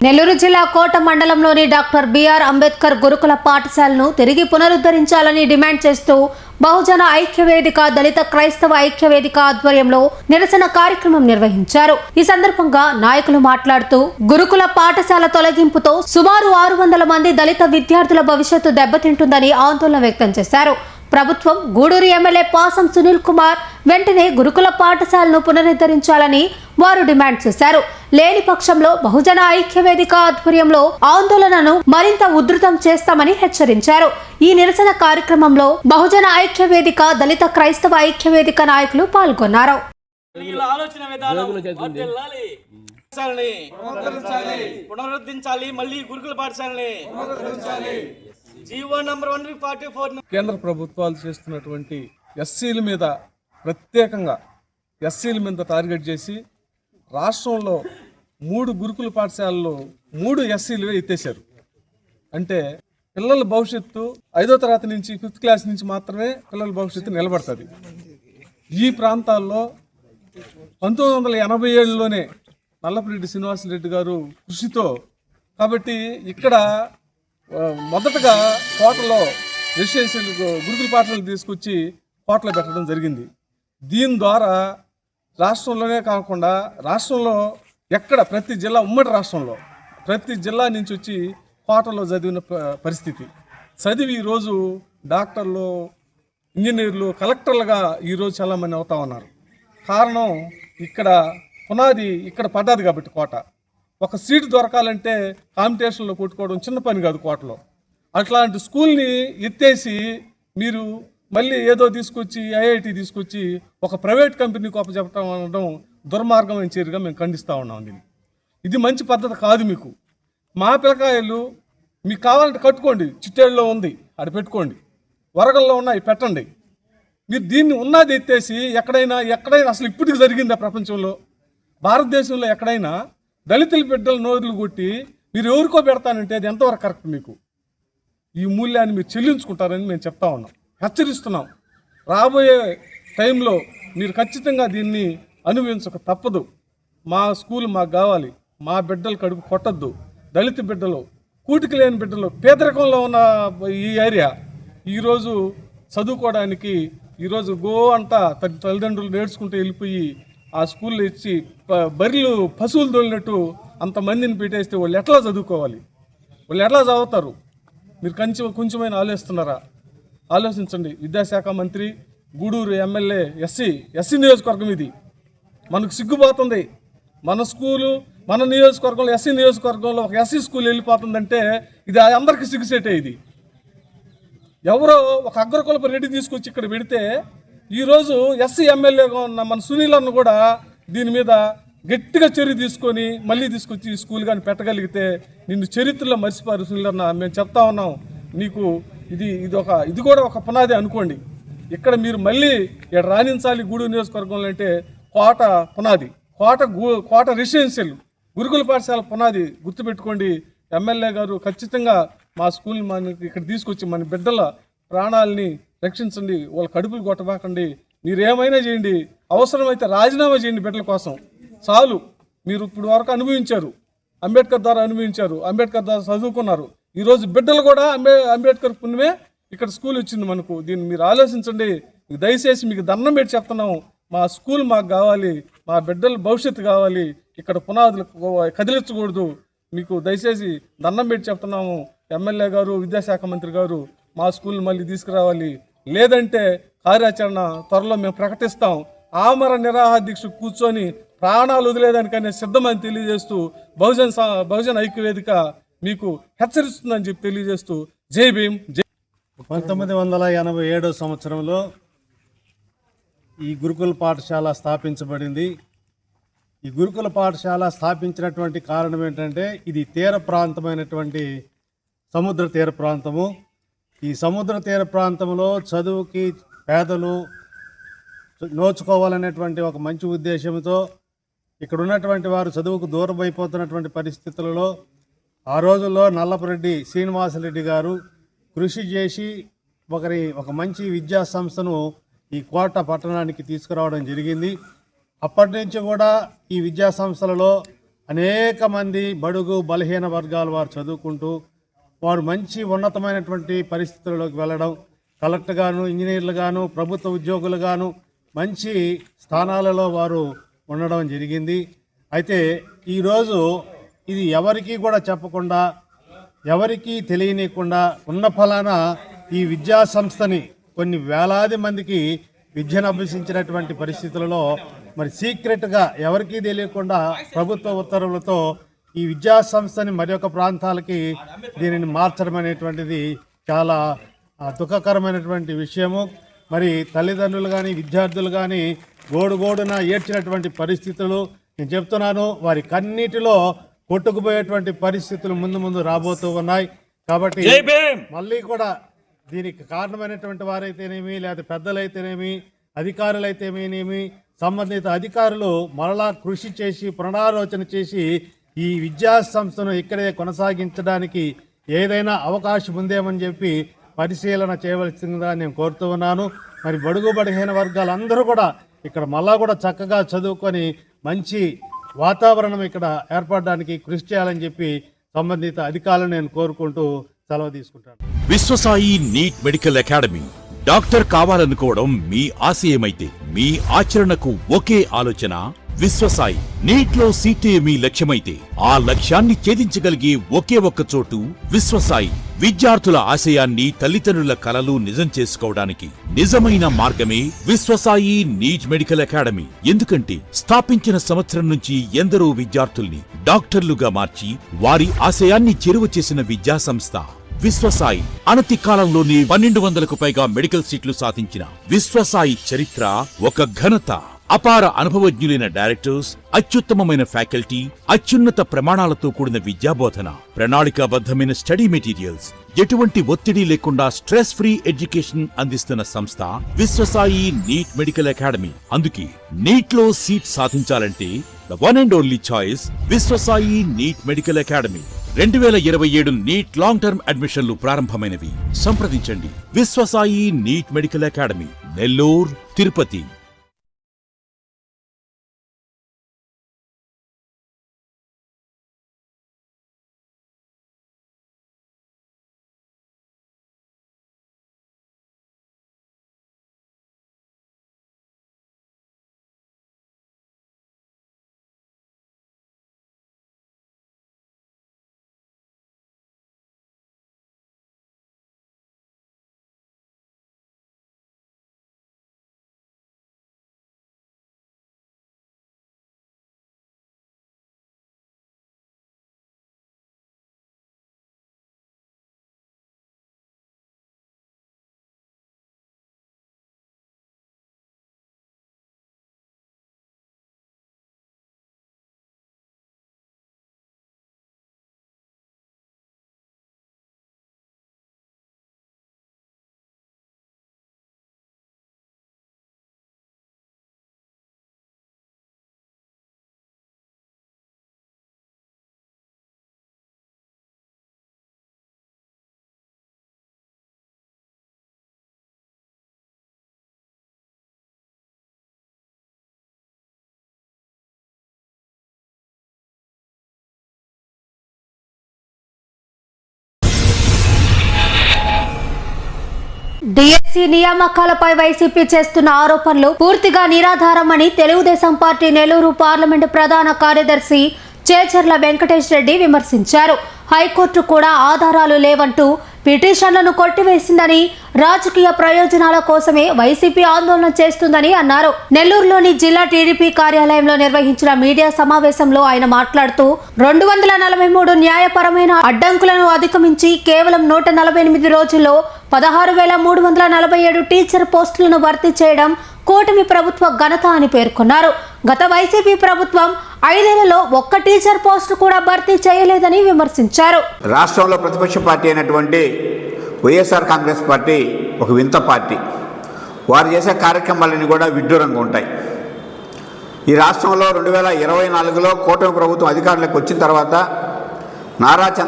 నెల్లూరు జిల్లా కోట మండలంలోని doctor BR Ambedkar గురుకుల పాఠశాలను తిరిగి పునరుద్ధరించాలని డిమాండ్ చేస్తూ బహుజన ఐక్యవేదిక దళిత క్రైస్తవ ఐక్యవేదిక ఆధ్వర్యంలో నిరసన కార్యక్రమం నిర్వహించారు. ఈ సందర్భంగా నాయకులు మాట్లాడుతూ గురుకుల పాఠశాల తొలగింపుతో సుమారు 600 మంది దళిత విద్యార్థుల భవిష్యత్తు దెబ్బతింటుందని ఆందోళన వ్యక్తం చేశారు. ప్రభుత్వం గూడూరు ఎమ్మెల్యే పాసం సునీల్ కుమార్ వెంటనే గురుకుల పాఠశాలను పునరుద్ధరించాలని వారు డిమాండ్ చేశారు. లేని పక్షంలో బహుజన ఐక్యవేదిక ఆధ్వర్యంలో ఆందోళనను మరింత ఉధృతం చేస్తామని హెచ్చరించారు. ఈ నిరసన కార్యక్రమంలో బహుజన ఐక్యవేదిక దళిత క్రైస్తవ ఐక్యవేదిక నాయకులు పాల్గొన్నారు. కేంద్ర ప్రభుత్వాలు చేస్తున్నటువంటి ఎస్సీల మీద ప్రత్యేకంగా ఎస్సీల మీద టార్గెట్ చేసి రాష్ట్రంలో 3 గురుకుల పాఠశాలలు 3 ఎస్సీలు ఎత్తేసారు. అంటే పిల్లల భవిష్యత్తు 5వ తరగతి నుంచి 5th క్లాస్ నుంచి మాత్రమే పిల్లల భవిష్యత్తు నిలబడుతుంది. ఈ ప్రాంతాల్లో 1987లోనే నల్లపురెడ్డి శ్రీనివాసరెడ్డి గారు కృషితో కాబట్టి ఇక్కడ మొదటగా కోటలో రెసిడెన్షియల్ గురుకుల పాఠశాలలు తీసుకొచ్చి కోటలో పెట్టడం జరిగింది. దీని ద్వారా రాష్ట్రంలోనే కాకుండా రాష్ట్రంలో ఎక్కడ ప్రతి జిల్లా ఉమ్మడి రాష్ట్రంలో ప్రతి జిల్లా నుంచి వచ్చి కోటలో చదివిన పరిస్థితి చదివి ఈరోజు డాక్టర్లు, ఇంజనీర్లు, కలెక్టర్లుగా ఈరోజు చాలామంది అవుతా ఉన్నారు. కారణం ఇక్కడ పునాది ఇక్కడ పడ్డది కాబట్టి కోట. ఒక సీటు దొరకాలంటే కాంపిటీషన్లో కొట్టుకోవడం చిన్న పని కాదు కోటలో. అట్లాంటి స్కూల్ని ఎత్తేసి మీరు మళ్ళీ ఏదో తీసుకొచ్చి ఐఐటి తీసుకొచ్చి ఒక ప్రైవేట్ కంపెనీకి చెప్పడం అనడం దుర్మార్గమైన చర్యగా మేము ఖండిస్తూ ఉన్నాం. ఇది మంచి పద్ధతి కాదు. మీకు మా పిల్లకాయలు మీకు కావాలంటే కట్టుకోండి, చిట్టేళ్ళలో ఉంది అది పెట్టుకోండి, వరగల్లో ఉన్నాయి పెట్టండి. మీరు దీన్ని ఉన్నది ఎత్తేసి ఎక్కడైనా అసలు ఇప్పటికి జరిగిందా ప్రపంచంలో భారతదేశంలో ఎక్కడైనా దళితుల బిడ్డలు నోరులు కొట్టి మీరు ఎవరికో పెడతానంటే అది ఎంతవరకు కరెక్ట్? మీకు ఈ మూల్యాన్ని మీరు చెల్లించుకుంటారని మేము చెప్తా ఉన్నాం, హెచ్చరిస్తున్నాం. రాబోయే టైంలో మీరు ఖచ్చితంగా దీన్ని అనుభవించక తప్పదు. మా స్కూల్ మాకు కావాలి, మా బిడ్డలు కడుపు కొట్టద్దు. దళిత బిడ్డలు, కూటికి లేని బిడ్డలు, పేదరికంలో ఉన్న ఈ ఏరియా ఈరోజు చదువుకోవడానికి ఈరోజు అంతా తల్లిదండ్రులు నేర్చుకుంటూ వెళ్ళిపోయి ఆ స్కూల్లో ఇచ్చి బర్రెలు పశువులు తోలినట్టు అంతమందిని పెట్టేస్తే వాళ్ళు ఎట్లా చదువుకోవాలి? వాళ్ళు ఎట్లా చదువుతారు? మీరు కొంచెమైనా ఆలోచిస్తున్నారా? ఆలోచించండి. విద్యాశాఖ మంత్రి, గూడూరు ఎమ్మెల్యే, ఎస్సీ నియోజకవర్గం ఇది. మనకు సిగ్గుపోతుంది. మన స్కూలు మన నియోజకవర్గంలో ఎస్సీ నియోజకవర్గంలో ఒక ఎస్సీ స్కూల్ వెళ్ళిపోతుందంటే ఇది అందరికీ సిగ్గుసేటే. ఇది ఎవరో ఒక అగ్రకులప రెడ్డి తీసుకొచ్చి ఇక్కడ పెడితే ఈరోజు ఎస్సీ ఎమ్మెల్యేగా ఉన్న మన సునీల్ అన్న కూడా దీని మీద గట్టిగా చర్య తీసుకొని మళ్ళీ తీసుకొచ్చి ఈ స్కూల్ కానీ పెట్టగలిగితే నిన్ను చరిత్రలో మర్చిపోరు సునీల్ అన్న. మేము చెప్తా ఉన్నాం నీకు ఇది కూడా ఒక పునాది అనుకోండి. ఇక్కడ మీరు మళ్ళీ ఇక్కడ రాణించాలి గూడూరు నియోజకవర్గంలో అంటే కోట పునాది, కోట రెసిడెన్షియల్ గురుకుల పాఠశాల పునాది గుర్తుపెట్టుకోండి. ఎమ్మెల్యే గారు ఖచ్చితంగా మా స్కూల్ని మనకి ఇక్కడ తీసుకొచ్చి మన బిడ్డల ప్రాణాలని రక్షించండి, వాళ్ళ కడుపులు కొట్టబాకండి. మీరు ఏమైనా చేయండి, అవసరమైతే రాజీనామా చేయండి బిడ్డల కోసం. చాలు. మీరు ఇప్పుడు వరకు అనుభవించారు, అంబేద్కర్ ద్వారా అనుభవించారు, అంబేద్కర్ ద్వారా చదువుకున్నారు. ఈరోజు బిడ్డలు కూడా అంబేద్కర్ పుణ్యమే ఇక్కడ స్కూల్ వచ్చింది మనకు. దీన్ని మీరు ఆలోచించండి. దయచేసి మీకు దండం పెట్టి చెప్తున్నాము, మా స్కూల్ మాకు కావాలి, మా బిడ్డల భవిష్యత్తు కావాలి, ఇక్కడ పునాదులు కదిలించకూడదు. మీకు దయచేసి దండం పెట్టి చెప్తున్నాము. ఎమ్మెల్యే గారు, విద్యాశాఖ మంత్రి గారు మా స్కూల్ మళ్ళీ తీసుకురావాలి. లేదంటే కార్యాచరణ త్వరలో మేము ప్రకటిస్తాం. ఆమర నిరాహార దీక్ష కూర్చొని ప్రాణాలు వదిలేదానికనే సిద్ధమని తెలియజేస్తూ బహుజన ఐక్యవేదిక మీకు హెచ్చరిస్తుందని చెప్పి తెలియజేస్తూ జై భీమ్. 1987 సంవత్సరంలో ఈ గురుకుల పాఠశాల స్థాపించబడింది. ఈ గురుకుల పాఠశాల స్థాపించినటువంటి కారణం ఏంటంటే ఇది తీర ప్రాంతమైనటువంటి సముద్ర తీర ప్రాంతము. ఈ సముద్ర తీర ప్రాంతంలో చదువుకి పేదలు నోచుకోవాలనేటువంటి ఒక మంచి ఉద్దేశంతో ఇక్కడ ఉన్నటువంటి వారు చదువుకు దూరం అయిపోతున్నటువంటి పరిస్థితులలో ఆ రోజుల్లో నల్లపురెడ్డి శ్రీనివాసరెడ్డి గారు కృషి చేసి ఒక మంచి విద్యా సంస్థను ఈ కోట పట్టణానికి తీసుకురావడం జరిగింది. అప్పటి నుంచి కూడా ఈ విద్యా సంస్థలలో అనేక మంది బడుగు బలహీన వర్గాల వారు చదువుకుంటూ వారు మంచి ఉన్నతమైనటువంటి పరిస్థితుల్లోకి వెళ్ళడం, కలెక్టర్గాను, ఇంజనీర్లుగాను, ప్రభుత్వ ఉద్యోగులుగాను మంచి స్థానాలలో వారు ఉండడం జరిగింది. అయితే ఈరోజు ఇది ఎవరికీ కూడా చెప్పకుండా, ఎవరికీ తెలియనీయకుండా ఉన్న ఫలానా ఈ విద్యా సంస్థని కొన్ని వేలాది మందికి విద్యను అభ్యసించినటువంటి పరిస్థితులలో మరి సీక్రెట్గా ఎవరికీ తెలియకుండా ప్రభుత్వ ఉత్తర్వులతో ఈ విద్యా సంస్థని మరి ఒక ప్రాంతాలకి దీనిని మార్చడం అనేటువంటిది చాలా దుఃఖకరమైనటువంటి విషయము. మరి తల్లిదండ్రులు కానీ విద్యార్థులు కానీ గోడుగోడున ఏడ్చినటువంటి పరిస్థితులు నేను చెప్తున్నాను. వారి కన్నీటిలో కొట్టుకుపోయేటువంటి పరిస్థితులు ముందు ముందు రాబోతూ ఉన్నాయి. కాబట్టి మళ్ళీ కూడా దీనికి కారణమైనటువంటి వారైతేనేమి, లేదా పెద్దలైతేనేమి, అధికారులైతేనేమి, సంబంధిత అధికారులు మరలా కృషి చేసి పునరాలోచన చేసి ఈ విద్యా సంస్థను ఇక్కడే కొనసాగించడానికి ఏదైనా అవకాశం ఉందేమని చెప్పి పరిశీలన చేయవలసిందిగా నేను కోరుతూ ఉన్నాను. మరి బడుగు బలహీన వర్గాలందరూ కూడా ఇక్కడ మళ్ళా కూడా చక్కగా చదువుకొని మంచి వాతావరణం ఇక్కడ ఏర్పడడానికి కృషి చేయాలని చెప్పి సంబంధిత అధికారులను నేను కోరుకుంటూ సెలవు తీసుకుంటాను. Vishwasai NEET medical academy. Doctor కావాలనుకోవడం మీ ఆశయమైతే మీ ఆచరణకు ఒకే ఆలోచన విశ్వసాయి. నీట్లో సీటే మీ లక్ష్యమైతే ఆ లక్ష్యాన్ని ఛేదించగలిగే ఒకే ఒక్క చోటు విశ్వసాయి. విద్యార్థుల ఆశయాన్ని, తల్లిదండ్రుల కలలు నిజం చేసుకోవడానికి నిజమైన మార్గమే విశ్వసాయి నీట్ మెడికల్ అకాడమీ. ఎందుకంటే స్థాపించిన సంవత్సరం నుంచి ఎందరో విద్యార్థుల్ని డాక్టర్లుగా మార్చి వారి ఆశయాన్ని చేరువ చేసిన విద్యా సంస్థ విశ్వసాయి. అనతి కాలంలోనే 1200కు పైగా మెడికల్ సీట్లు సాధించిన విశ్వసాయి చరిత్ర ఒక ఘనత. అపార అనుభవజ్ఞులైన డైరెక్టర్స్, అత్యుత్తమమైన ఫ్యాకల్టీ, అత్యున్నత ప్రమాణాలతో కూడిన విద్యాబోధన, ప్రణాళికాబద్ధమైన స్టడీ మెటీరియల్స్, ఎటువంటి ఒత్తిడి లేకుండా స్ట్రెస్ ఫ్రీ ఎడ్యుకేషన్ అందిస్తున్న సంస్థ విశ్వసాయి నీట్ మెడికల్ అకాడమీ. అందుకే నీట్ లో సీట్ సాధించాలంటే the one and only choice Vishwasai NEET medical academy. 2027 NEET long term అడ్మిషన్లు ప్రారంభమైనవి. సంప్రదించండి Vishwasai NEET medical academy, Nellore, Tirupati. DSC నియామకాలపై వైసీపీ చేస్తున్న ఆరోపణలు పూర్తిగా నిరాధారమని తెలుగుదేశం పార్టీ నెల్లూరు పార్లమెంటు ప్రధాన కార్యదర్శి చేచర్ల వెంకటేష్ రెడ్డి విమర్శించారు. హైకోర్టు కూడా ఆధారాలు లేవంటూ పిటిషన్లను కొట్టివేసిందని, రాజకీయ ప్రయోజనాల కోసమే వైసీపీ ఆందోళన చేస్తుందని అన్నారు. నెల్లూరులోని జిల్లా టీడీపీ కార్యాలయంలో నిర్వహించిన మీడియా సమావేశంలో ఆయన మాట్లాడుతూ 243 న్యాయపరమైన అడ్డంకులను అధిగమించి కేవలం 148 రోజుల్లో 16,347 టీచర్ పోస్టులను భర్తీ చేయడం కూటమి ప్రభుత్వ ఘనత అని పేర్కొన్నారు. గత వైసీపీ ప్రభుత్వం 5 ఏళ్లలో ఒక్క టీచర్ పోస్టు కూడా భర్తీ చేయలేదని విమర్శించారు. రాష్ట్రంలో ప్రతిపక్ష పార్టీ అయినటువంటి వైఎస్ఆర్ కాంగ్రెస్ పార్టీ ఒక వింత పార్టీ. వారు చేసే కార్యక్రమాలన్నీ కూడా విడ్డూరంగా ఉంటాయి. ఈ రాష్ట్రంలో 2024లో కూటమి ప్రభుత్వం అధికారంలోకి వచ్చిన తర్వాత నారా చంద్రబాబు